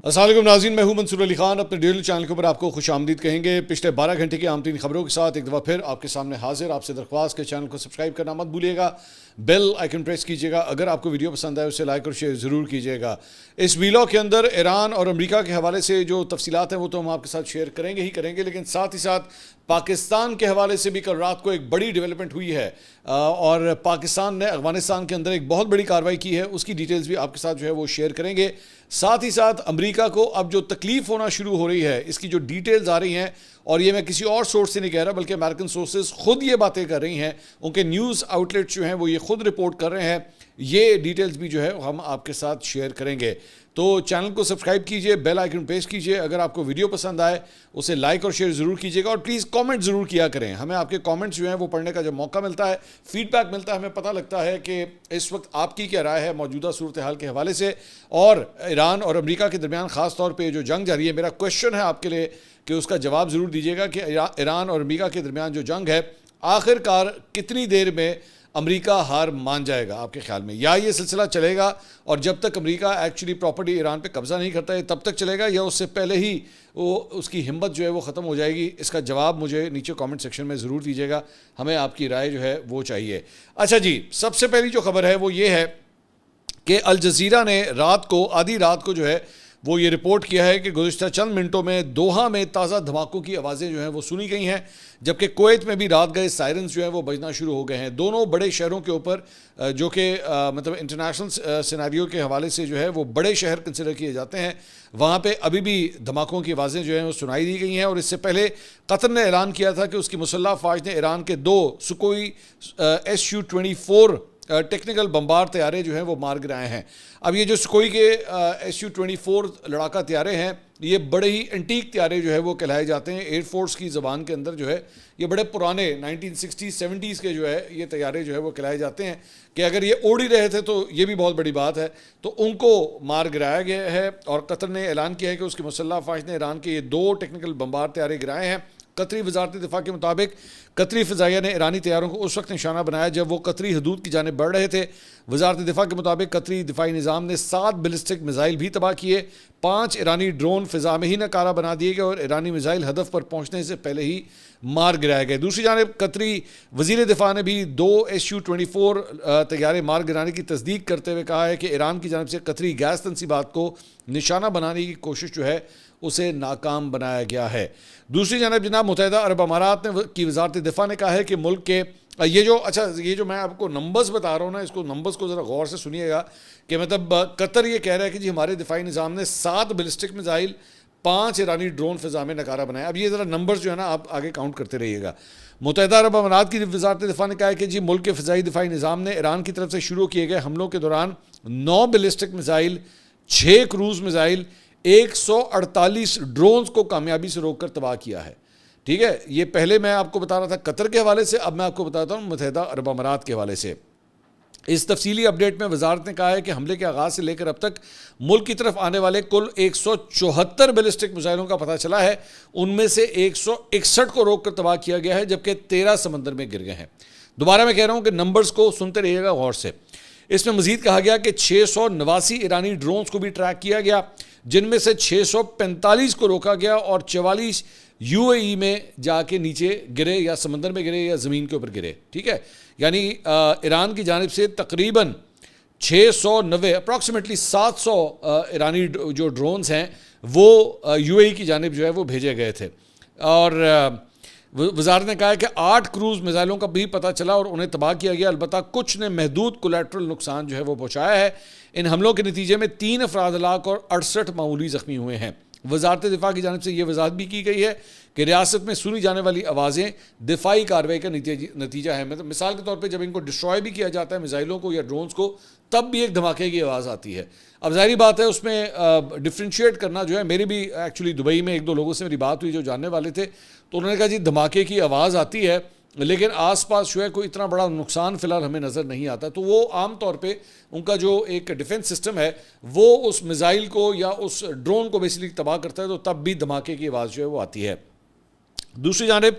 السلام علیکم ناظرین، میں ہوں منصور علی خان، اپنے ڈیلی چینل کے اوپر آپ کو خوش آمدید کہیں گے۔ پچھلے 12 گھنٹے کی عام ترین خبروں کے ساتھ ایک دفعہ پھر آپ کے سامنے حاضر۔ آپ سے درخواست کہ چینل کو سبسکرائب کرنا مت بھولیے گا، بیل آئیکن پریس کیجیے گا، اگر آپ کو ویڈیو پسند آئے اسے لائک اور شیئر ضرور کیجیے گا۔ اس ویلاگ کے اندر ایران اور امریکہ کے حوالے سے جو تفصیلات ہیں وہ تو ہم آپ کے ساتھ شیئر کریں گے، لیکن ساتھ ہی ساتھ پاکستان کے حوالے سے بھی کل رات کو ایک بڑی ڈیولپمنٹ ہوئی ہے اور پاکستان نے افغانستان کے اندر ایک بہت بڑی کارروائی کی ہے، اس کی ڈیٹیلز بھی آپ کے ساتھ جو ہے وہ شیئر کریں گے۔ ساتھ ہی ساتھ امریکہ کو اب جو تکلیف ہونا شروع ہو رہی ہے، اس کی جو ڈیٹیلز آ رہی ہیں، اور یہ میں کسی اور سورس سے نہیں کہہ رہا بلکہ امریکن سورسز خود یہ باتیں کر رہی ہیں، ان کے نیوز آؤٹ لیٹس جو ہیں وہ یہ خود رپورٹ کر رہے ہیں، یہ ڈیٹیلز بھی جو ہے ہم آپ کے ساتھ شیئر کریں گے۔ تو چینل کو سبسکرائب کیجئے، بیل آئیکن پریس کیجئے، اگر آپ کو ویڈیو پسند آئے اسے لائک اور شیئر ضرور کیجئے گا، اور پلیز کامنٹ ضرور کیا کریں۔ ہمیں آپ کے کامنٹس جو ہیں وہ پڑھنے کا جب موقع ملتا ہے، فیڈ بیک ملتا ہے، ہمیں پتہ لگتا ہے کہ اس وقت آپ کی کیا رائے ہے موجودہ صورتحال کے حوالے سے، اور ایران اور امریکہ کے درمیان خاص طور پہ جو جنگ جاری ہے۔ میرا کویشچن ہے آپ کے لیے کہ اس کا جواب ضرور دیجیے گا کہ ایران اور امریکہ کے درمیان جو جنگ ہے آخر کار کتنی دیر میں امریکہ ہار مان جائے گا آپ کے خیال میں، یا یہ سلسلہ چلے گا اور جب تک امریکہ ایکچولی پراپرٹی ایران پہ قبضہ نہیں کرتا ہے تب تک چلے گا، یا اس سے پہلے ہی اس کی ہمت جو ہے وہ ختم ہو جائے گی؟ اس کا جواب مجھے نیچے کامنٹ سیکشن میں ضرور دیجیے گا، ہمیں آپ کی رائے جو ہے وہ چاہیے۔ اچھا جی، سب سے پہلی جو خبر ہے وہ یہ ہے کہ الجزیرہ نے آدھی رات کو جو ہے وہ یہ رپورٹ کیا ہے کہ گزشتہ چند منٹوں میں دوحہ میں تازہ دھماکوں کی آوازیں جو ہیں وہ سنی گئی ہیں، جبکہ کویت میں بھی رات گئے سائرنز جو ہیں وہ بجنا شروع ہو گئے ہیں۔ دونوں بڑے شہروں کے اوپر جو کہ مطلب انٹرنیشنل سیناریو کے حوالے سے جو ہے وہ بڑے شہر کنسیڈر کیے جاتے ہیں، وہاں پہ ابھی بھی دھماکوں کی آوازیں جو ہیں وہ سنائی دی گئی ہیں۔ اور اس سے پہلے قطر نے اعلان کیا تھا کہ اس کی مسلح افواج نے ایران کے 2 سکوئی Su-24 ٹیکنیکل بمبار طیارے جو ہیں وہ مار گرائے ہیں۔ اب یہ جو سکوئی کے Su-24 لڑاکا طیارے ہیں، یہ بڑے ہی انٹیک طیارے جو ہے وہ کہلائے جاتے ہیں ایئر فورس کی زبان کے اندر، جو ہے یہ بڑے پرانے 1960-70s کے جو ہے یہ طیارے جو ہے وہ کہلائے جاتے ہیں کہ اگر یہ اڑ ہی رہے تھے تو یہ بھی بہت بڑی بات ہے۔ تو ان کو مار گرایا گیا ہے، اور قطر نے اعلان کیا ہے کہ اس کی مسلح افواج نے ایران کے یہ 2 ٹیکنیکل بمبار طیارے گرائے ہیں۔ قطری وزارت دفاع کے مطابق قطری فضائیہ نے ایرانی طیاروں کو اس وقت نشانہ بنایا جب وہ قطری حدود کی جانب بڑھ رہے تھے۔ وزارت دفاع کے مطابق قطری دفاعی نظام نے 7 بیلسٹک میزائل بھی تباہ کیے، 5 ایرانی ڈرون فضا میں ہی ناکارہ بنا دیے گئے، اور ایرانی میزائل ہدف پر پہنچنے سے پہلے ہی مار گرائے گئے۔ دوسری جانب قطری وزیر دفاع نے بھی 2 Su-24 طیارے مار گرانے کی تصدیق کرتے ہوئے کہا ہے کہ ایران کی جانب سے قطری گیس تنصیبات کو نشانہ بنانے کی کوشش جو ہے اسے ناکام بنایا گیا ہے۔ دوسری جانب جناب متحدہ عرب امارات کی وزارت دفاع نے کہا ہے کہ ملک کے یہ جو میں آپ کو نمبرز بتا رہا ہوں نا، اس کو نمبرز کو ذرا غور سے سنیے گا کہ مطلب قطر یہ کہہ رہا ہے کہ جی ہمارے دفاعی نظام نے 7 بیلسٹک میزائل، 5 ایرانی ڈرون فضا میں ناکارہ بنایا۔ اب یہ ذرا نمبرز جو ہے نا آپ آگے کاؤنٹ کرتے رہیے گا۔ متحدہ عرب امارات کی وزارت دفاع نے کہا ہے کہ جی ملک کے فضائی دفاعی نظام نے ایران کی طرف سے شروع کیے گئے حملوں کے دوران 9 ballistic missile, 6 cruise missile, 148 drones کو کامیابی سے روک کر تباہ کیا ہے۔ ٹھیک ہے، یہ پہلے میں آپ کو بتا رہا تھا قطر کے حوالے سے، اب میں آپ کو بتاتا ہوں متحدہ عرب امارات کے حوالے سے۔ اس تفصیلی اپڈیٹ میں وزارت نے کہا ہے کہ حملے کے آغاز سے لے کر اب تک ملک کی طرف آنے والے کل 174 بیلسٹک میزائلوں کا پتہ چلا ہے، ان میں سے 161 کو روک کر تباہ کیا گیا ہے، جبکہ 13 سمندر میں گر گئے ہیں۔ دوبارہ میں کہہ رہا ہوں کہ نمبرز کو سنتے رہیے گا غور سے۔ اس میں مزید کہا گیا کہ 689 ایرانی ڈرونز کو بھی ٹریک کیا گیا، جن میں سے 645 کو روکا گیا اور 44 UAE میں جا کے نیچے گرے، یا سمندر میں گرے یا زمین کے اوپر گرے۔ ٹھیک ہے، یعنی ایران کی جانب سے تقریباً 690 اپروکسیمیٹلی 700 ایرانی جو ڈرونز ہیں وہ UAE کی جانب جو ہے وہ بھیجے گئے تھے۔ اور وزارت نے کہا ہے کہ 8 کروز میزائلوں کا بھی پتہ چلا اور انہیں تباہ کیا گیا، البتہ کچھ نے محدود کولیٹرل نقصان جو ہے وہ پہنچایا ہے۔ ان حملوں کے نتیجے میں 3 افراد ہلاک اور 68 معمولی زخمی ہوئے ہیں۔ وزارت دفاع کی جانب سے یہ وضاحت بھی کی گئی ہے کہ ریاست میں سنی جانے والی آوازیں دفاعی کارروائی کا نتیجہ ہے۔ مطلب مثال کے طور پہ جب ان کو ڈسٹرائے بھی کیا جاتا ہے میزائلوں کو یا ڈرونز کو، تب بھی ایک دھماکے کی آواز آتی ہے۔ اب ظاہری بات ہے اس میں ڈفرینشیٹ کرنا جو ہے، میری بھی ایکچولی دبئی میں 1-2 لوگوں سے میری بات ہوئی جو جاننے والے تھے، تو انہوں نے کہا جی دھماکے کی آواز آتی ہے لیکن آس پاس جو ہے کوئی اتنا بڑا نقصان فی الحال ہمیں نظر نہیں آتا۔ تو وہ عام طور پہ ان کا جو ایک ڈیفنس سسٹم ہے وہ اس میزائل کو یا اس ڈرون کو بیسیکلی تباہ کرتا ہے، تو تب بھی دھماکے کی آواز جو ہے وہ آتی ہے۔ دوسری جانب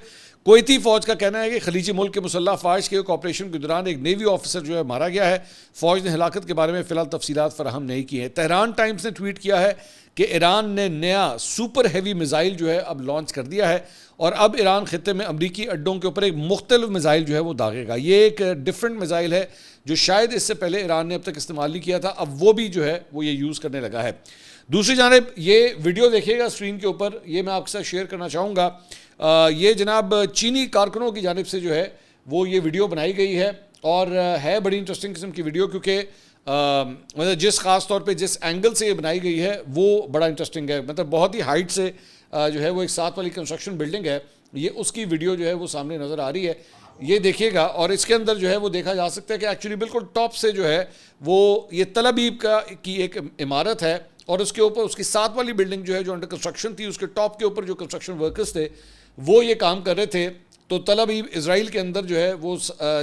کویتی فوج کا کہنا ہے کہ خلیجی ملک کے مسلح افواج کے ایک آپریشن کے دوران ایک نیوی آفیسر جو ہے مارا گیا ہے. فوج نے ہلاکت کے بارے میں فی الحال تفصیلات فراہم نہیں کی ہیں. تہران ٹائمز نے ٹویٹ کیا ہے کہ ایران نے نیا سپر ہیوی میزائل جو ہے اب لانچ کر دیا ہے اور اب ایران خطے میں امریکی اڈوں کے اوپر ایک مختلف میزائل جو ہے وہ داغے گا. یہ ایک ڈیفرنٹ میزائل ہے جو شاید اس سے پہلے ایران نے اب تک استعمال نہیں کیا تھا, اب وہ بھی جو ہے وہ یہ یوز کرنے لگا ہے. دوسری جانب یہ ویڈیو دیکھیے گا اسکرین کے اوپر, یہ میں آپ کے ساتھ شیئر کرنا چاہوں گا. یہ جناب چینی کارکنوں کی جانب سے جو ہے وہ یہ ویڈیو بنائی گئی ہے اور ہے بڑی انٹرسٹنگ قسم کی ویڈیو, کیونکہ مطلب جس خاص طور پہ جس اینگل سے یہ بنائی گئی ہے وہ بڑا انٹرسٹنگ ہے. مطلب بہت ہی ہائٹ سے جو ہے وہ ایک ساتھ والی کنسٹرکشن بلڈنگ ہے, یہ اس کی ویڈیو جو ہے وہ سامنے نظر آ رہی ہے. یہ دیکھیے گا اور اس کے اندر جو ہے وہ دیکھا جا سکتا ہے کہ ایکچولی بالکل ٹاپ سے جو ہے وہ یہ تل ابیب کی ایک عمارت ہے اور اس کے اوپر اس کی ساتھ والی بلڈنگ جو ہے جو انڈر کنسٹرکشن تھی, اس کے ٹاپ کے اوپر جو کنسٹرکشن ورکرز تھے وہ یہ کام کر رہے تھے. تو تل ابیب اسرائیل کے اندر جو ہے وہ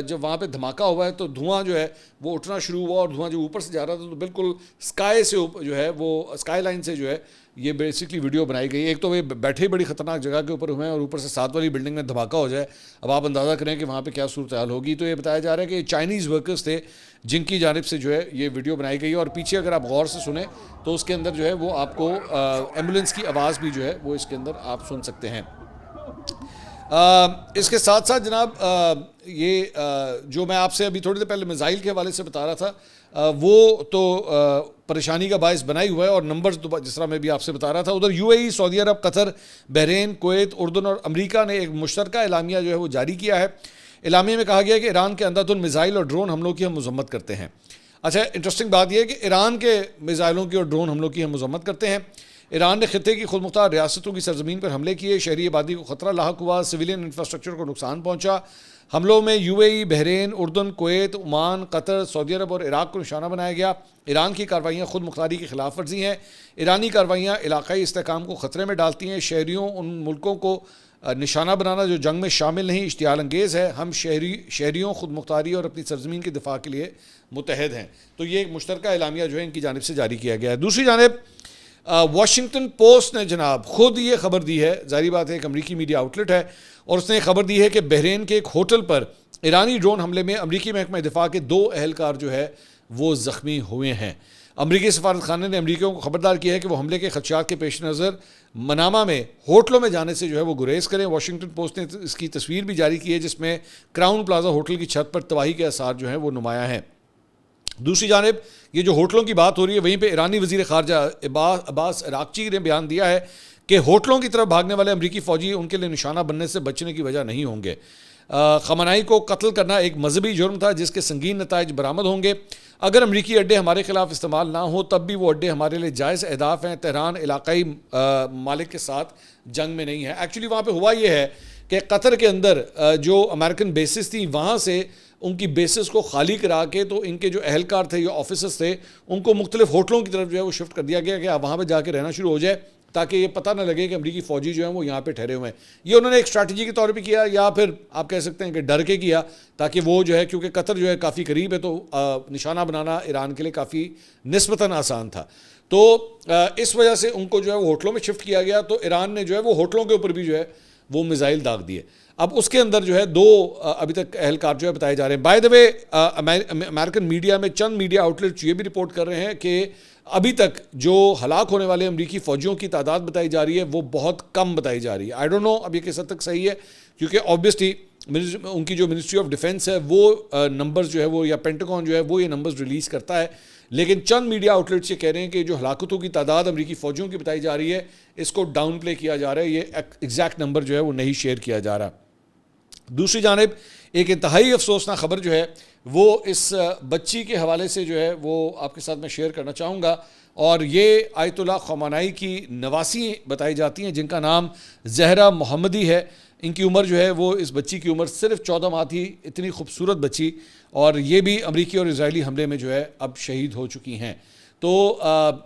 جب وہاں پہ دھماکہ ہوا ہے تو دھواں جو ہے وہ اٹھنا شروع ہوا اور دھواں جو اوپر سے جا رہا تھا تو بالکل اسکائی سے جو ہے وہ اسکائی لائن سے جو ہے یہ بیسکلی ویڈیو بنائی گئی. ایک تو وہ بیٹھے بڑی خطرناک جگہ کے اوپر ہوئے ہیں اور اوپر سے ساتھ والی بلڈنگ میں دھماکہ ہو جائے. اب آپ اندازہ کریں کہ وہاں پہ کیا صورتحال ہوگی. تو یہ بتایا جا رہا ہے کہ چائنیز ورکرز تھے جن کی جانب سے جو ہے یہ ویڈیو بنائی گئی, اور پیچھے اگر آپ غور سے سنیں تو اس کے اندر جو ہے وہ آپ کو ایمبولینس کی آواز بھی جو ہے وہ اس کے اندر آپ سن سکتے ہیں. اس کے ساتھ ساتھ جناب یہ جو میں آپ سے ابھی تھوڑی دیر پہلے میزائل کے حوالے سے بتا رہا تھا وہ تو پریشانی کا باعث بنائی ہوا ہے, اور نمبرز جس طرح میں بھی آپ سے بتا رہا تھا ادھر you a E, Saudi Arab, Qatar, Bahrain, Kuwait, اردن اور امریکہ نے ایک مشترکہ اعلامیہ جو ہے وہ جاری کیا ہے. اعلامیہ میں کہا گیا ہے کہ ایران کے اندھا دھند میزائل اور ڈرون حملوں کی ہم مذمت کرتے ہیں. اچھا, انٹرسٹنگ بات یہ ہے کہ ایران کے میزائلوں کی اور ڈرون حملوں کی ہم مذمت کرتے ہیں. ایران نے خطے کی خود مختار ریاستوں کی سرزمین پر حملے کیے, شہری آبادی کو خطرہ لاحق ہوا, سویلین انفراسٹرکچر کو نقصان پہنچا. حملوں میں یو اے ای, بحرین, اردن, کویت, عمان, قطر, سعودی عرب اور عراق کو نشانہ بنایا گیا. ایران کی کارروائیاں خود مختاری کی خلاف ورزی ہیں. ایرانی کارروائیاں علاقائی استحکام کو خطرے میں ڈالتی ہیں. شہریوں ان ملکوں کو نشانہ بنانا جو جنگ میں شامل نہیں اشتعال انگیز ہے. ہم شہریوں خود مختاری اور اپنی سرزمین کے دفاع کے لیے متحد ہیں. تو یہ ایک مشترکہ اعلامیہ جو ہے ان کی جانب سے جاری کیا گیا ہے. دوسری جانب واشنگٹن پوسٹ نے جناب خود یہ خبر دی ہے, ظاہری بات ہے ایک امریکی میڈیا آؤٹ لیٹ ہے, اور اس نے خبر دی ہے کہ بحرین کے ایک ہوٹل پر ایرانی ڈرون حملے میں امریکی محکمہ دفاع کے 2 اہلکار جو ہے وہ زخمی ہوئے ہیں. امریکی سفارت خانے نے امریکیوں کو خبردار کیا ہے کہ وہ حملے کے خدشات کے پیش نظر منامہ میں ہوٹلوں میں جانے سے جو ہے وہ گریز کریں. واشنگٹن پوسٹ نے اس کی تصویر بھی جاری کی ہے جس میں کراؤن پلازا ہوٹل کی چھت پر تباہی کے آثار جو ہیں وہ نمایاں ہیں. دوسری جانب یہ جو ہوٹلوں کی بات ہو رہی ہے وہیں پہ ایرانی وزیر خارجہ عباس عراقچی نے بیان دیا ہے کہ ہوٹلوں کی طرف بھاگنے والے امریکی فوجی ان کے لیے نشانہ بننے سے بچنے کی وجہ نہیں ہوں گے. خامنائی کو قتل کرنا ایک مذہبی جرم تھا جس کے سنگین نتائج برآمد ہوں گے. اگر امریکی اڈے ہمارے خلاف استعمال نہ ہوں تب بھی وہ اڈے ہمارے لیے جائز اہداف ہیں. تہران علاقائی ممالک کے ساتھ جنگ میں نہیں ہے. ایکچولی وہاں پہ ہوا یہ ہے کہ قطر کے اندر جو امریکن بیسز تھیں وہاں سے ان کی بیسز کو خالی کرا کے تو ان کے جو اہلکار تھے یا آفیسرز تھے ان کو مختلف ہوٹلوں کی طرف جو ہے وہ شفٹ کر دیا گیا کہ آپ وہاں پہ جا کے رہنا شروع ہو جائے تاکہ یہ پتہ نہ لگے کہ امریکی فوجی جو ہیں وہ یہاں پہ ٹھہرے ہوئے ہیں. یہ انہوں نے ایک اسٹریٹجی کے طور پہ کیا یا پھر آپ کہہ سکتے ہیں کہ ڈر کے کیا تاکہ وہ جو ہے کیونکہ قطر جو ہے کافی قریب ہے تو نشانہ بنانا ایران کے لیے کافی نسبتاً آسان تھا. تو اس وجہ سے ان کو جو ہے وہ ہوٹلوں میں شفٹ کیا گیا. تو ایران نے جو ہے وہ ہوٹلوں کے اوپر بھی جو ہے وہ میزائل داغ دیے. اب اس کے اندر جو ہے 2 ابھی تک اہلکار جو ہے بتائے جا رہے ہیں. By the way American media میں چند میڈیا آؤٹ لیٹس یہ بھی رپورٹ کر رہے ہیں کہ ابھی تک جو ہلاک ہونے والے امریکی فوجیوں کی تعداد بتائی جا رہی ہے وہ بہت کم بتائی جا رہی ہے. آئی ڈونٹ نو اب یہ کس حد تک صحیح ہے کیونکہ آبویسلی ان کی جو منسٹری آف ڈیفینس ہے وہ نمبرز جو ہے وہ یا پینٹاگون جو ہے وہ یہ نمبرز ریلیز کرتا ہے. لیکن چند میڈیا آؤٹ لیٹس یہ کہہ رہے ہیں کہ جو ہلاکتوں کی تعداد امریکی فوجیوں کی بتائی جا رہی ہے اس کو ڈاؤن پلے کیا جا رہا ہے. یہ ایگزیکٹ نمبر جو ہے وہ نہیں شیئر کیا جا رہا. دوسری جانب ایک انتہائی افسوسناک خبر جو ہے وہ اس بچی کے حوالے سے جو ہے وہ آپ کے ساتھ میں شیئر کرنا چاہوں گا, اور یہ آیت اللہ خامنائی کی نواسی بتائی جاتی ہیں جن کا نام زہرا محمدی ہے. ان کی عمر جو ہے وہ اس بچی کی عمر صرف 14 ماہ تھی. اتنی خوبصورت بچی, اور یہ بھی امریکی اور اسرائیلی حملے میں جو ہے اب شہید ہو چکی ہیں. تو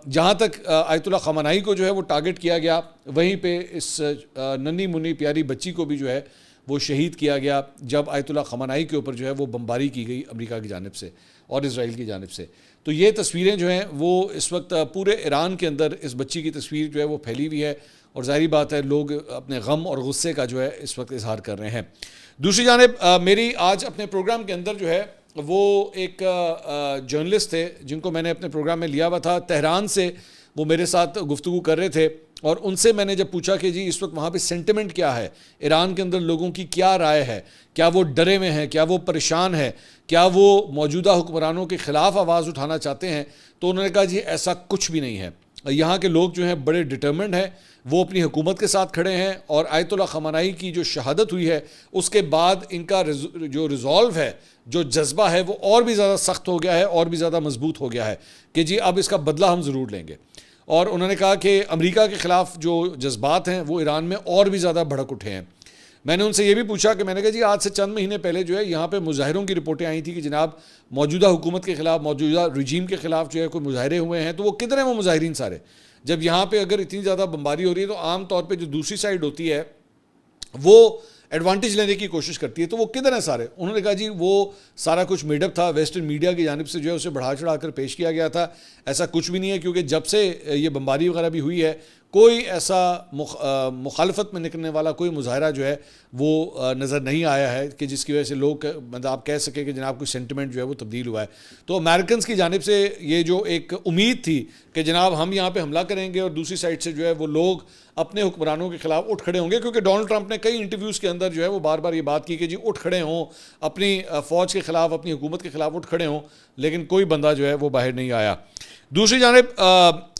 جہاں تک آیت اللہ خامنائی کو جو ہے وہ ٹارگٹ کیا گیا وہیں پہ اس ننھی منی پیاری بچی کو بھی جو ہے وہ شہید کیا گیا جب آیت اللہ خامنائی کے اوپر جو ہے وہ بمباری کی گئی امریکہ کی جانب سے اور اسرائیل کی جانب سے. تو یہ تصویریں جو ہیں وہ اس وقت پورے ایران کے اندر اس بچی کی تصویر جو ہے وہ پھیلی ہوئی ہے، اور ظاہری بات ہے لوگ اپنے غم اور غصے کا جو ہے اس وقت اظہار کر رہے ہیں۔ دوسری جانب میری آج اپنے پروگرام کے اندر جو ہے وہ ایک جرنلسٹ تھے جن کو میں نے اپنے پروگرام میں لیا ہوا تھا، تہران سے وہ میرے ساتھ گفتگو کر رہے تھے، اور ان سے میں نے جب پوچھا کہ جی اس وقت وہاں پہ سینٹیمنٹ کیا ہے، ایران کے اندر لوگوں کی کیا رائے ہے، کیا وہ ڈرے ہوئے ہیں، کیا وہ پریشان ہے، کیا وہ موجودہ حکمرانوں کے خلاف آواز اٹھانا چاہتے ہیں، تو انہوں نے کہا جی ایسا کچھ بھی نہیں ہے، یہاں کے لوگ جو ہیں بڑے ڈٹرمنڈ ہیں، وہ اپنی حکومت کے ساتھ کھڑے ہیں، اور آیت اللہ خامنائی کی جو شہادت ہوئی ہے اس کے بعد ان کا جو ریزولو ہے، جو جذبہ ہے، وہ اور بھی زیادہ سخت ہو گیا ہے، اور بھی زیادہ مضبوط ہو گیا ہے کہ جی اب اس کا بدلہ ہم ضرور لیں گے۔ اور انہوں نے کہا کہ امریکہ کے خلاف جو جذبات ہیں وہ ایران میں اور بھی زیادہ بھڑک اٹھے ہیں۔ میں نے ان سے یہ بھی پوچھا کہ میں نے کہا جی آج سے چند مہینے پہلے جو ہے یہاں پہ مظاہروں کی رپورٹیں آئی تھیں کہ جناب موجودہ حکومت کے خلاف، موجودہ رجیم کے خلاف جو ہے کوئی مظاہرے ہوئے ہیں، تو وہ کدھر ہیں وہ مظاہرین سارے؟ جب یہاں پہ اگر اتنی زیادہ بمباری ہو رہی ہے تو عام طور پہ جو دوسری سائڈ ہوتی ہے وہ ایڈوانٹیج لینے کی کوشش کرتی ہے، تو وہ کدھر ہیں سارے؟ انہوں نے کہا جی وہ سارا کچھ میڈ اپ تھا، ویسٹرن میڈیا کی جانب سے جو ہے اسے بڑھا چڑھا کر پیش کیا گیا تھا، ایسا کچھ بھی نہیں ہے، کیونکہ جب سے یہ بمباری وغیرہ بھی ہوئی ہے کوئی ایسا مخالفت میں نکلنے والا کوئی مظاہرہ جو ہے وہ نظر نہیں آیا ہے کہ جس کی وجہ سے لوگ مطلب آپ کہہ سکیں کہ جناب کوئی سینٹیمنٹ جو ہے وہ تبدیل ہوا ہے۔ تو امریکنز کی جانب سے یہ جو ایک امید تھی کہ جناب ہم یہاں پہ حملہ کریں گے اور دوسری سائڈ سے جو ہے وہ لوگ اپنے حکمرانوں کے خلاف اٹھ کھڑے ہوں گے، کیونکہ ڈونلڈ ٹرمپ نے کئی انٹرویوز کے اندر جو ہے وہ بار بار یہ بات کی کہ جی اٹھ کھڑے ہوں، اپنی فوج کے خلاف، اپنی حکومت کے خلاف اٹھ کھڑے ہوں، لیکن کوئی بندہ جو ہے وہ باہر نہیں آیا۔ دوسری جانب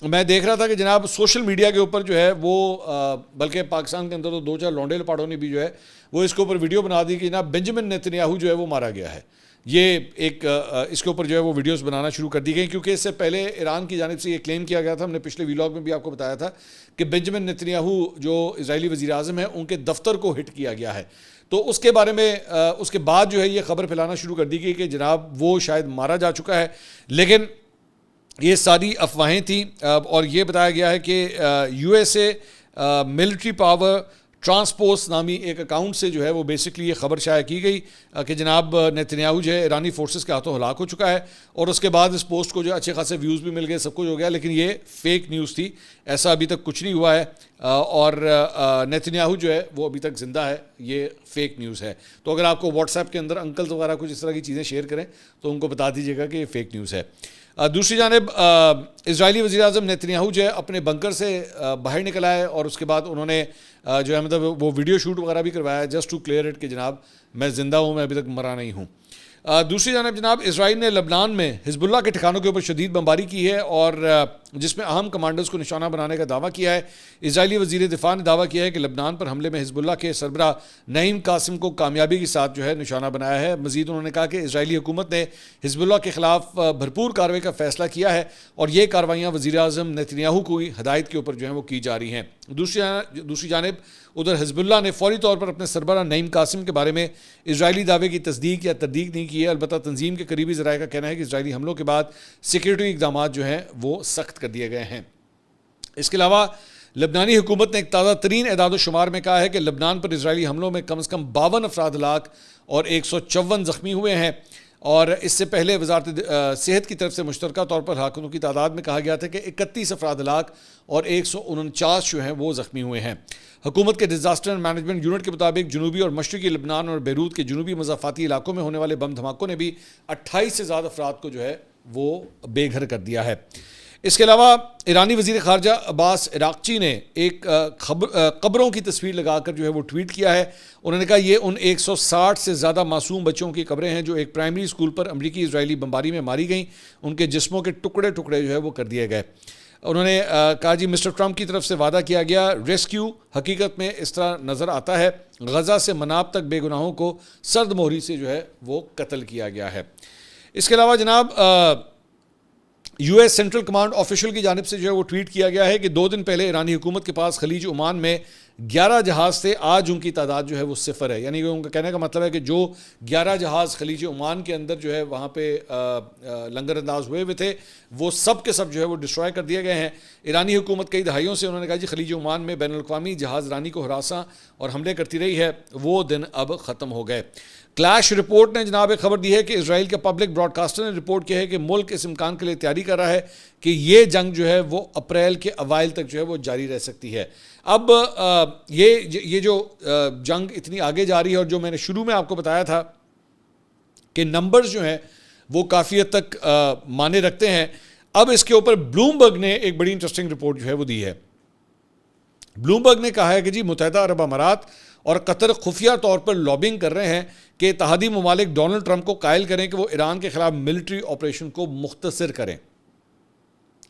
میں دیکھ رہا تھا کہ جناب سوشل میڈیا کے اوپر جو ہے وہ بلکہ پاکستان کے اندر تو دو چار لونڈے لپاڑوں نے بھی جو ہے وہ اس کے اوپر ویڈیو بنا دی کہ جناب بنجمن نیتنیاہو جو ہے وہ مارا گیا ہے۔ یہ ایک اس کے اوپر جو ہے وہ ویڈیوز بنانا شروع کر دی گئی، کیونکہ اس سے پہلے ایران کی جانب سے یہ کلیم کیا گیا تھا، ہم نے پچھلے ویلاگ میں بھی آپ کو بتایا تھا کہ بنجمن نیتنیاہو جو اسرائیلی وزیر اعظم ہیں ان کے دفتر کو ہٹ کیا گیا ہے، تو اس کے بارے میں اس کے بعد جو ہے یہ خبر پھیلانا شروع کر دی گئی کہ جناب وہ شاید مارا جا چکا ہے، لیکن یہ ساری افواہیں تھیں، اور یہ بتایا گیا ہے کہ U S a military power transports نامی ایک اکاؤنٹ سے جو ہے وہ بیسکلی یہ خبر شائع کی گئی کہ جناب نیتنیاہو جو ہے ایرانی فورسز کے ہاتھوں ہلاک ہو چکا ہے، اور اس کے بعد اس پوسٹ کو جو اچھے خاصے ویوز بھی مل گئے، سب کچھ ہو گیا، لیکن یہ فیک نیوز تھی، ایسا ابھی تک کچھ نہیں ہوا ہے، اور نیتنیاہو جو ہے وہ ابھی تک زندہ ہے، یہ فیک نیوز ہے۔ تو اگر آپ کو واٹس ایپ کے اندر انکلز وغیرہ کچھ اس طرح کی چیزیں شیئر کریں تو ان کو بتا دیجیے گا کہ یہ فیک نیوز ہے۔ دوسری جانب اسرائیلی وزیر اعظم نیتنیاہو جو ہے اپنے بنکر سے باہر نکل آئے، اور اس کے بعد انہوں نے جو ہے مطلب وہ ویڈیو شوٹ وغیرہ بھی کروایا جسٹ ٹو کلیئر اٹ کہ جناب میں زندہ ہوں، میں ابھی تک مرا نہیں ہوں۔ دوسری جانب جناب اسرائیل نے لبنان میں حزب اللہ کے ٹھکانوں کے اوپر شدید بمباری کی ہے، اور جس میں اہم کمانڈرز کو نشانہ بنانے کا دعویٰ کیا ہے۔ اسرائیلی وزیر دفاع نے دعویٰ کیا ہے کہ لبنان پر حملے میں حزب اللہ کے سربراہ نعیم قاسم کو کامیابی کے ساتھ جو ہے نشانہ بنایا ہے۔ مزید انہوں نے کہا کہ اسرائیلی حکومت نے حزب اللہ کے خلاف بھرپور کارروائی کا فیصلہ کیا ہے، اور یہ کارروائیاں وزیر اعظم نیتنیاہو کو ہدایت کے اوپر جو ہیں وہ کی جا رہی ہیں۔ دوسری جانب ادھر حزب اللہ نے فوری طور پر اپنے سربراہ نعیم قاسم کے بارے میں اسرائیلی دعوے کی تصدیق یا تردید نہیں کی ہے، البتہ تنظیم کے قریبی ذرائع کا کہنا ہے کہ اسرائیلی حملوں کے بعد سیکیورٹی اقدامات جو ہیں وہ سخت کر دیے گئے ہیں۔ اس کے علاوہ لبنانی حکومت نے ایک تازہ ترین اعداد و شمار میں کہا ہے کہ لبنان پر اسرائیلی حملوں میں کم از کم 52 افراد ہلاک اور 154 زخمی ہوئے ہیں، اور اس سے پہلے وزارت صحت کی طرف سے مشترکہ طور پر ہلاکتوں کی تعداد میں کہا گیا تھا کہ 31 افراد ہلاک اور 149 جو ہیں وہ زخمی ہوئے ہیں۔ حکومت کے ڈیزاسٹر مینجمنٹ یونٹ کے مطابق جنوبی اور مشرقی لبنان اور بیروت کے جنوبی مضافاتی علاقوں میں ہونے والے بم دھماکوں نے بھی 28 سے زیادہ افراد کو جو ہے وہ بے گھر کر دیا ہے۔ اس کے علاوہ ایرانی وزیر خارجہ عباس عراقچی نے ایک قبروں کی تصویر لگا کر جو ہے وہ ٹویٹ کیا ہے۔ انہوں نے کہا یہ ان 160 سے زیادہ معصوم بچوں کی قبریں ہیں جو ایک پرائمری اسکول پر امریکی اسرائیلی بمباری میں ماری گئیں، ان کے جسموں کے ٹکڑے ٹکڑے جو ہے وہ کر دیے گئے۔ انہوں نے کہا جی مسٹر ٹرمپ کی طرف سے وعدہ کیا گیا ریسکیو حقیقت میں اس طرح نظر آتا ہے، غزہ سے مناب تک بے گناہوں کو سرد مہری سے جو ہے وہ قتل کیا گیا ہے۔ اس کے علاوہ جناب U S central command official کی جانب سے جو ہے وہ ٹویٹ کیا گیا ہے کہ 2 دن پہلے ایرانی حکومت کے پاس خلیج عمان میں 11 جہاز تھے, آج ان کی تعداد جو ہے وہ 0 ہے. یعنی کہ ان کا کہنے کا مطلب ہے کہ جو 11 جہاز خلیج عمان کے اندر جو ہے وہاں پہ لنگر انداز ہوئے ہوئے تھے, وہ سب کے سب جو ہے وہ ڈسٹرائے کر دیے گئے ہیں. ایرانی حکومت کئی دہائیوں سے انہوں نے کہا جی خلیج عمان میں بین الاقوامی جہاز رانی کو ہراساں اور حملے کرتی رہی ہے, وہ دن اب ختم ہو گئے. کلیش رپورٹ نے جناب ایک خبر دی ہے کہ اسرائیل کے پبلک براڈ کاسٹر نے رپورٹ کیا ہے کہ ملک اس امکان کے لیے تیاری کر رہا ہے کہ یہ جنگ جو ہے وہ اپریل کے اوائل تک جو ہے وہ جاری رہ سکتی ہے. اب یہ جو جنگ اتنی آگے جا رہی ہے, اور جو میں نے شروع میں آپ کو بتایا تھا کہ نمبرز جو ہیں وہ کافی حد تک معنی رکھتے ہیں, اب اس کے اوپر بلومبرگ نے ایک بڑی انٹرسٹنگ رپورٹ جو ہے وہ دی ہے. بلومبرگ نے کہا ہے کہ جی متحدہ عرب امارات اور قطر خفیہ طور پر لابنگ کر رہے ہیں کہ اتحادی ممالک ڈونلڈ ٹرمپ کو قائل کریں کہ وہ ایران کے خلاف ملٹری آپریشن کو مختصر کریں.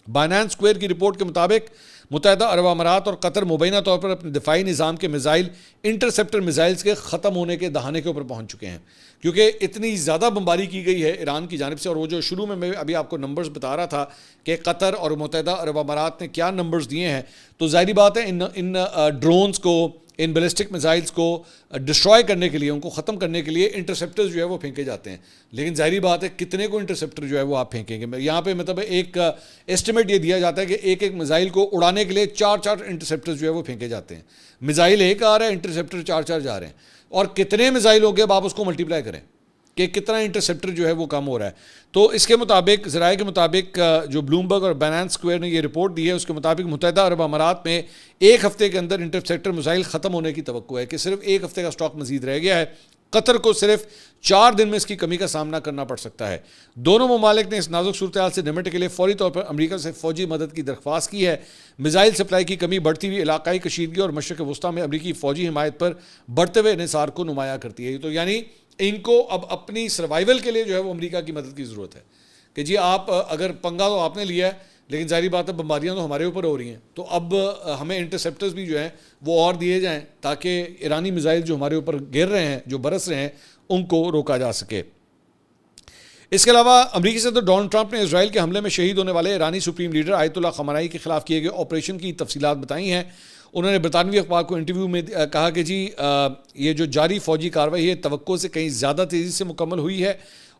بائنانس اسکوئر کی رپورٹ کے مطابق متحدہ عرب امارات اور قطر مبینہ طور پر اپنے دفاعی نظام کے میزائل انٹرسیپٹر میزائلز کے ختم ہونے کے دہانے کے اوپر پہنچ چکے ہیں, کیونکہ اتنی زیادہ بمباری کی گئی ہے ایران کی جانب سے. اور وہ جو شروع میں ابھی آپ کو نمبرز بتا رہا تھا کہ قطر اور متحدہ عرب امارات نے کیا نمبرز دیے ہیں, تو ظاہری بات ہے ان ڈرونز کو, ان بیلسٹک میزائلز کو ڈسٹرائے کرنے کے لیے, ان کو ختم کرنے کے لیے انٹرسیپٹرز جو ہے وہ پھینکے جاتے ہیں. لیکن ظاہری بات ہے کتنے کو انٹرسیپٹر جو ہے وہ آپ پھینکیں گے. یہاں پہ مطلب ایک ایسٹیمیٹ یہ دیا جاتا ہے کہ ایک میزائل کو اڑانے کے لیے 4 انٹرسیپٹرز جو ہے وہ پھینکے جاتے ہیں. میزائل ایک آ رہا ہے, انٹرسیپٹر 4 جا رہے ہیں, اور کتنے میزائل ہو گئے اب آپ اس کو ملٹیپلائی کریں کہ کتنا انٹرسیپٹر جو ہے وہ کم ہو رہا ہے. تو اس کے مطابق, ذرائع کے مطابق, جو بلومبرگ اور بائنانس اسکوئر نے یہ رپورٹ دی ہے, اس کے مطابق متحدہ عرب امارات میں ایک ہفتے کے اندر انٹرسیپٹر میزائل ختم ہونے کی توقع ہے, کہ صرف ایک ہفتے کا سٹاک مزید رہ گیا ہے. قطر کو صرف 4 دن میں اس کی کمی کا سامنا کرنا پڑ سکتا ہے. دونوں ممالک نے اس نازک صورتحال سے نمٹنے کے لیے فوری طور پر امریکہ سے فوجی مدد کی درخواست کی ہے. میزائل سپلائی کی کمی بڑھتی ہوئی علاقائی کشیدگی اور مشرق وسطیٰ میں امریکی فوجی حمایت پر بڑھتے ہوئے انحصار کو نمایاں کرتی ہے. تو یعنی ان کو اب اپنی سروائیول کے لیے جو ہے وہ امریکہ کی مدد کی ضرورت ہے, کہ جی آپ اگر پنگا تو آپ نے لیا ہے, لیکن ظاہری بات ہے بمباریاں تو ہمارے اوپر ہو رہی ہیں, تو اب ہمیں انٹرسیپٹرز بھی جو ہیں وہ اور دیے جائیں تاکہ ایرانی میزائل جو ہمارے اوپر گر رہے ہیں, جو برس رہے ہیں, ان کو روکا جا سکے. اس کے علاوہ امریکی صدر ڈونلڈ ٹرمپ نے اسرائیل کے حملے میں شہید ہونے والے ایرانی سپریم لیڈر آیت اللہ خامنائی کے خلاف کیے گئے آپریشن کی تفصیلات بتائی ہیں. انہوں نے برطانوی اخبار کو انٹرویو میں کہا کہ جی یہ جو جاری فوجی کارروائی ہے توقع سے کہیں زیادہ تیزی سے مکمل ہوئی ہے.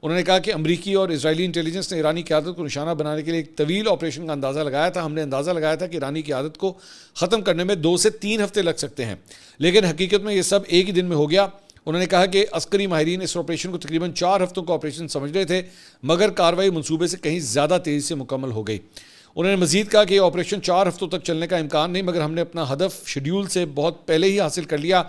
انہوں نے کہا کہ امریکی اور اسرائیلی انٹیلیجنس نے ایرانی قیادت کو نشانہ بنانے کے لیے ایک طویل آپریشن کا اندازہ لگایا تھا. ہم نے اندازہ لگایا تھا کہ ایرانی قیادت کو ختم کرنے میں 2 سے 3 ہفتے لگ سکتے ہیں, لیکن حقیقت میں یہ سب ایک ہی دن میں ہو گیا. انہوں نے کہا کہ عسکری ماہرین اس آپریشن کو تقریباً 4 ہفتوں کا آپریشن سمجھ رہے تھے, مگر کارروائی منصوبے سے کہیں زیادہ تیزی سے مکمل ہو گئی. انہوں نے مزید کہا کہ یہ آپریشن 4 ہفتوں تک چلنے کا امکان نہیں, مگر ہم نے اپنا ہدف شیڈیول سے بہت پہلے ہی حاصل کر لیا.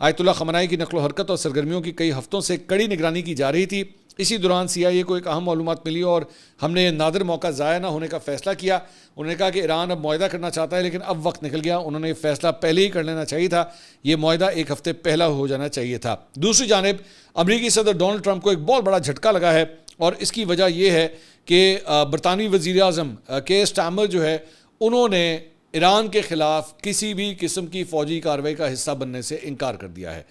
آیت اللہ خامنائی کی نقل و حرکت اور سرگرمیوں کی کئی ہفتوں سے کڑی نگرانی کی جا رہی تھی. اسی دوران CIA کو ایک اہم معلومات ملی اور ہم نے یہ نادر موقع ضائع نہ ہونے کا فیصلہ کیا. انہوں نے کہا کہ ایران اب معاہدہ کرنا چاہتا ہے, لیکن اب وقت نکل گیا. انہوں نے یہ فیصلہ پہلے ہی کر لینا چاہیے تھا, یہ معاہدہ 1 ہفتے پہلا ہو جانا چاہیے تھا. دوسری جانب امریکی صدر ڈونلڈ ٹرمپ کو ایک بہت بڑا جھٹکا لگا ہے, اور اس کی وجہ یہ ہے کہ برطانوی وزیر اعظم کیئر سٹارمر جو ہے, انہوں نے ایران کے خلاف کسی بھی قسم کی فوجی کارروائی کا حصہ بننے سے انکار کر دیا ہے.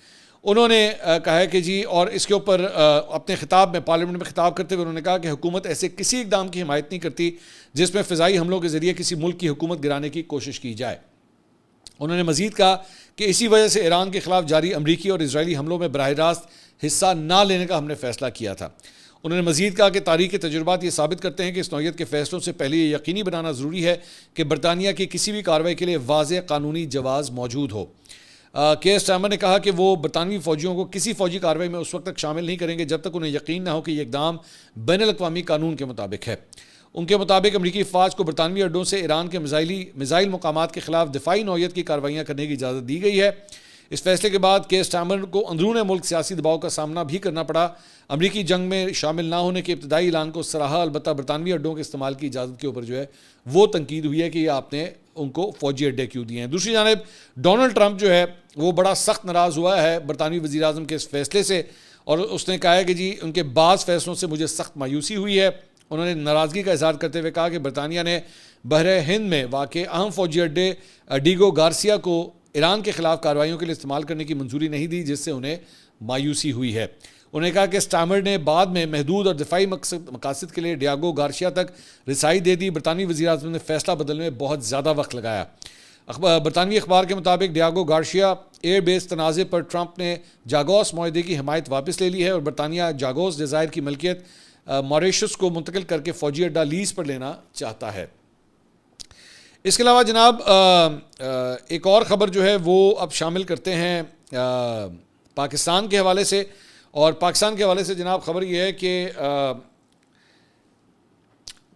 انہوں نے کہا ہے کہ جی, اور اس کے اوپر اپنے خطاب میں پارلیمنٹ میں خطاب کرتے ہوئے انہوں نے کہا کہ حکومت ایسے کسی اقدام کی حمایت نہیں کرتی جس میں فضائی حملوں کے ذریعے کسی ملک کی حکومت گرانے کی کوشش کی جائے. انہوں نے مزید کہا کہ اسی وجہ سے ایران کے خلاف جاری امریکی اور اسرائیلی حملوں میں براہ راست حصہ نہ لینے کا ہم نے فیصلہ کیا تھا. انہوں نے مزید کہا کہ تاریخی تجربات یہ ثابت کرتے ہیں کہ اس نوعیت کے فیصلوں سے پہلے یہ یقینی بنانا ضروری ہے کہ برطانیہ کی کسی بھی کارروائی کے لیے واضح قانونی جواز موجود ہو. کیئر سٹارمر نے کہا کہ وہ برطانوی فوجیوں کو کسی فوجی کارروائی میں اس وقت تک شامل نہیں کریں گے جب تک انہیں یقین نہ ہو کہ یہ اقدام بین الاقوامی قانون کے مطابق ہے. ان کے مطابق امریکی افواج کو برطانوی اڈوں سے ایران کے میزائل مقامات کے خلاف دفاعی نوعیت کی کارروائیاں کرنے کی اجازت دی گئی ہے. اس فیصلے کے بعد کیئر سٹارمر کو اندرون ملک سیاسی دباؤ کا سامنا بھی کرنا پڑا. امریکی جنگ میں شامل نہ ہونے کے ابتدائی اعلان کو سراہا, البتہ برطانوی اڈوں کے استعمال کی اجازت کے اوپر جو ہے وہ تنقید ہوئی ہے کہ یہ آپ نے ان کو فوجی اڈے کیوں دیے ہیں. دوسری جانب ڈونلڈ ٹرمپ جو ہے وہ بڑا سخت ناراض ہوا ہے برطانوی وزیر اعظم کے اس فیصلے سے, اور اس نے کہا ہے کہ جی ان کے بعض فیصلوں سے مجھے سخت مایوسی ہوئی ہے. انہوں نے ناراضگی کا اظہار کرتے ہوئے کہا کہ برطانیہ نے بحر ہند میں واقع اہم فوجی اڈے ڈیگو گارسیا کو ایران کے خلاف کارروائیوں کے لیے استعمال کرنے کی منظوری نہیں دی, جس سے انہیں مایوسی ہوئی ہے. انہوں نے کہا کہ سٹارمر نے بعد میں محدود اور دفاعی مقاصد کے لیے ڈیاگو گارشیا تک رسائی دے دی. برطانوی وزیر اعظم نے فیصلہ بدلنے میں بہت زیادہ وقت لگایا. برطانوی اخبار کے مطابق ڈیاگو گارشیا ایئر بیس تنازع پر ٹرمپ نے جاگوس معاہدے کی حمایت واپس لے لی ہے اور برطانیہ جاگوس جزائر کی ملکیت موریشس کو منتقل کر کے فوجی اڈہ لیز پر لینا چاہتا ہے. اس کے علاوہ جناب ایک اور خبر جو ہے وہ اب شامل کرتے ہیں پاکستان کے حوالے سے. اور پاکستان کے حوالے سے جناب خبر یہ ہے کہ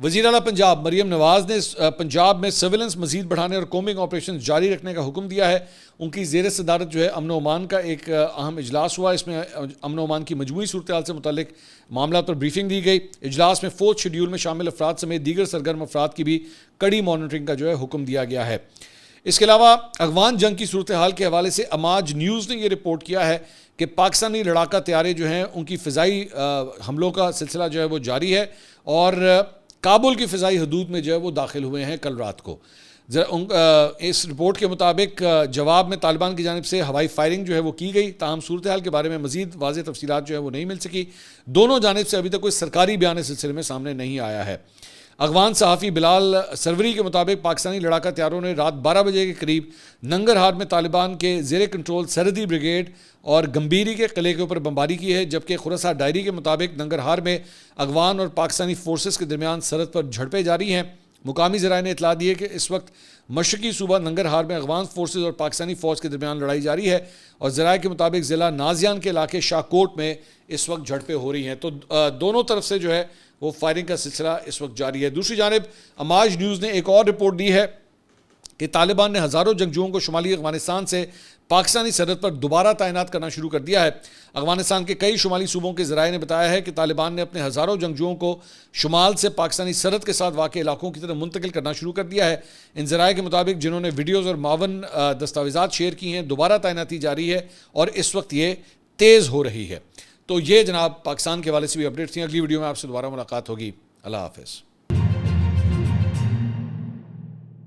وزیر اعلیٰ پنجاب مریم نواز نے پنجاب میں سرویلنس مزید بڑھانے اور کومنگ آپریشن جاری رکھنے کا حکم دیا ہے. ان کی زیر صدارت جو ہے امن و امان کا ایک اہم اجلاس ہوا. اس میں امن و امان کی مجموعی صورتحال سے متعلق معاملات پر بریفنگ دی گئی. اجلاس میں 4 شیڈول میں شامل افراد سمیت دیگر سرگرم افراد کی بھی کڑی مانیٹرنگ کا جو ہے حکم دیا گیا ہے. اس کے علاوہ افغان جنگ کی صورتحال کے حوالے سے اماج نیوز نے یہ رپورٹ کیا ہے کہ پاکستانی لڑاکا طیارے جو ہیں ان کی فضائی حملوں کا سلسلہ جو ہے وہ جاری ہے اور کابل کی فضائی حدود میں جو ہے وہ داخل ہوئے ہیں کل رات کو. اس رپورٹ کے مطابق جواب میں طالبان کی جانب سے ہوائی فائرنگ جو ہے وہ کی گئی. تاہم صورتحال کے بارے میں مزید واضح تفصیلات جو ہے وہ نہیں مل سکی. دونوں جانب سے ابھی تک کوئی سرکاری بیان اس سلسلے میں سامنے نہیں آیا ہے. افغان صحافی بلال سروری کے مطابق پاکستانی لڑاکا طیاروں نے رات 12 بجے کے قریب ننگرہار میں طالبان کے زیر کنٹرول سرحدی بریگیڈ اور گمبیری کے قلعے کے اوپر بمباری کی ہے. جبکہ خراساں ڈائری کے مطابق ننگرہار میں افغان اور پاکستانی فورسز کے درمیان سرحد پر جھڑپیں جاری ہیں. مقامی ذرائع نے اطلاع دی ہے کہ اس وقت مشرقی صوبہ ننگرہار میں افغان فورسز اور پاکستانی فوج کے درمیان لڑائی جاری ہے اور ذرائع کے مطابق ضلع نازیان کے علاقے شاہکوٹ میں اس وقت جھڑپیں ہو رہی ہیں. تو دونوں طرف سے جو ہے وہ فائرنگ کا سلسلہ اس وقت جاری ہے. دوسری جانب اماج نیوز نے ایک اور رپورٹ دی ہے کہ طالبان نے ہزاروں جنگجوؤں کو شمالی افغانستان سے پاکستانی سرحد پر دوبارہ تعینات کرنا شروع کر دیا ہے. افغانستان کے کئی شمالی صوبوں کے ذرائع نے بتایا ہے کہ طالبان نے اپنے ہزاروں جنگجوؤں کو شمال سے پاکستانی سرحد کے ساتھ واقع علاقوں کی طرف منتقل کرنا شروع کر دیا ہے. ان ذرائع کے مطابق جنہوں نے ویڈیوز اور معاون دستاویزات شیئر کی ہیں دوبارہ تعیناتی جاری ہے اور اس وقت یہ تیز ہو رہی ہے. تو یہ جناب پاکستان کے حوالے سے بھی اپڈیٹ تھیں. اگلی ویڈیو میں آپ سے دوبارہ ملاقات ہوگی. اللہ حافظ.